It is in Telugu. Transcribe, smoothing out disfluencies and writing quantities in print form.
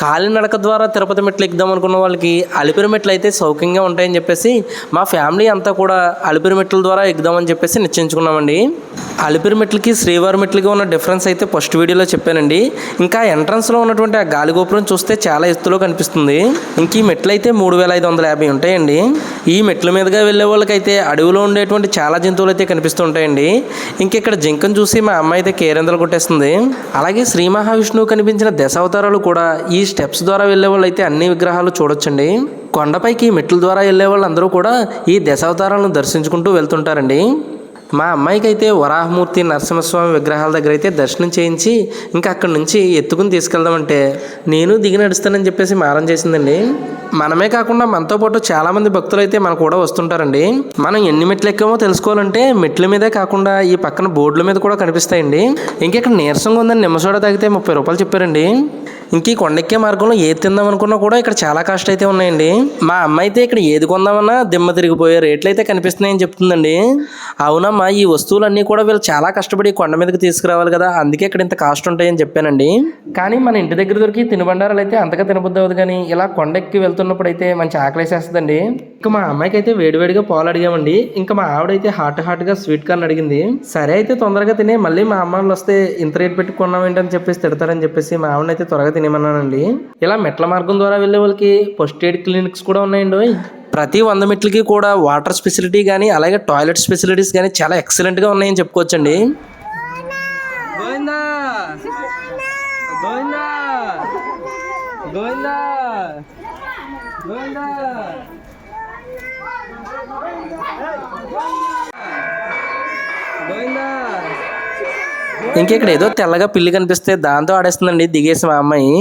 కాలినడక ద్వారా తిరుపతి మెట్లు ఎక్కుదాం అనుకున్న వాళ్ళకి అలిపిరి మెట్లు అయితే సౌఖ్యంగా ఉంటాయని చెప్పేసి మా ఫ్యామిలీ అంతా కూడా అలిపిరి మెట్ల ద్వారా ఎక్కుదామని చెప్పేసి నిశ్చయించుకున్నామండి. అలిపిరి మెట్లకి శ్రీవారి మెట్లకి ఉన్న డిఫరెన్స్ అయితే ఫస్ట్ వీడియోలో చెప్పానండి. ఇంకా ఎంట్రన్స్లో ఉన్నటువంటి ఆ గాలి గోపురం చూస్తే చాలా ఎత్తులో కనిపిస్తుంది. ఇంక ఈ మెట్లు అయితే 3550 ఉంటాయండి. ఈ మెట్ల మీదుగా వెళ్ళే వాళ్ళకైతే అడవిలో ఉండేటువంటి చాలా జంతువులు అయితే కనిపిస్తూ ఉంటాయండి. ఇంక ఇక్కడ జింకను చూసి మా అమ్మ అయితే కేరింతలు కొట్టేస్తుంది. అలాగే శ్రీ మహావిష్ణువు కనిపించిన దశావతారాలు కూడా ఈ స్టెప్స్ ద్వారా వెళ్ళే వాళ్ళు అయితే అన్ని విగ్రహాలు చూడొచ్చండి. కొండపైకి మెట్ల ద్వారా వెళ్ళే వాళ్ళందరూ కూడా ఈ దశావతారాలను దర్శించుకుంటూ వెళ్తుంటారండి. మా అమ్మాయికి అయితే వరాహమూర్తి నరసింహస్వామి విగ్రహాల దగ్గర అయితే దర్శనం చేయించి ఇంకా అక్కడి నుంచి ఎత్తుకుని తీసుకెళ్దామంటే నేను దిగి నడుస్తానని చెప్పేసి మారం చేసిందండి. మనమే కాకుండా మనతో పాటు చాలామంది భక్తులు అయితే మనకు కూడా వస్తుంటారండి. మనం ఎన్ని మెట్లు ఎక్కామో తెలుసుకోవాలంటే మెట్ల మీదే కాకుండా ఈ పక్కన బోర్డుల మీద కూడా కనిపిస్తాయండి. ఇంక ఇక్కడ నీరసంగా ఉందని నిమ్మసోడ తాగితే 30 రూపాయలు చెప్పారండి. ఇంక ఈ కొండెక్కే మార్గంలో ఏది తిందాం అనుకున్నా కూడా ఇక్కడ చాలా కాస్ట్ అయితే ఉన్నాయండి. మా అమ్మ అయితే ఇక్కడ ఏది కొందామన్నా దిమ్మ తిరిగిపోయే రేట్లు అయితే కనిపిస్తున్నాయని చెప్తుందండి. అవునమ్మా, ఈ వస్తువులన్నీ కూడా వీళ్ళు చాలా కష్టపడి కొండ మీదకి తీసుకురావాలి కదా, అందుకే ఇక్కడ ఇంత కాస్ట్ ఉంటాయని చెప్పానండి. కానీ మన ఇంటి దగ్గర దొరికి తినుబండారాలు అయితే అంతగా తినబుద్ధి అవ్వదు, కానీ ఇలా కొండెక్కి వెళ్తున్నప్పుడు అయితే మంచి ఆకలేసేస్తుందండి. ఇంకా మా అమ్మాయికి అయితే వేడివేడిగా పాలు అడిగామండి. ఇంకా మా ఆవిడైతే హాట్గా స్వీట్ కార్న్ అడిగింది. సరే అయితే తొందరగా తినే, మళ్ళీ మా అమ్మ వాళ్ళు వస్తే ఇంత రేట్ పెట్టుకున్నాం ఏంటని చెప్పేసి తిడతారని చెప్పేసి మా ఆవిడనైతే త్వరగా తినేమన్నానండి. ఇలా మెట్ల మార్గం ద్వారా వెళ్ళే వాళ్ళకి ఫస్ట్ ఎయిడ్ క్లినిక్స్ కూడా ఉన్నాయండి. ప్రతి 100 మెట్లకి కూడా వాటర్ ఫెసిలిటీ కానీ అలాగే టాయిలెట్ ఫెసిలిటీస్ కానీ చాలా ఎక్సలెంట్గా ఉన్నాయని చెప్పుకోవచ్చండి. ఇంకెక్కడ ఏదో తెల్లగా పిల్లి కనిపిస్తే దాంతో ఆడేస్తుందండి దిగేసి మా అమ్మాయి.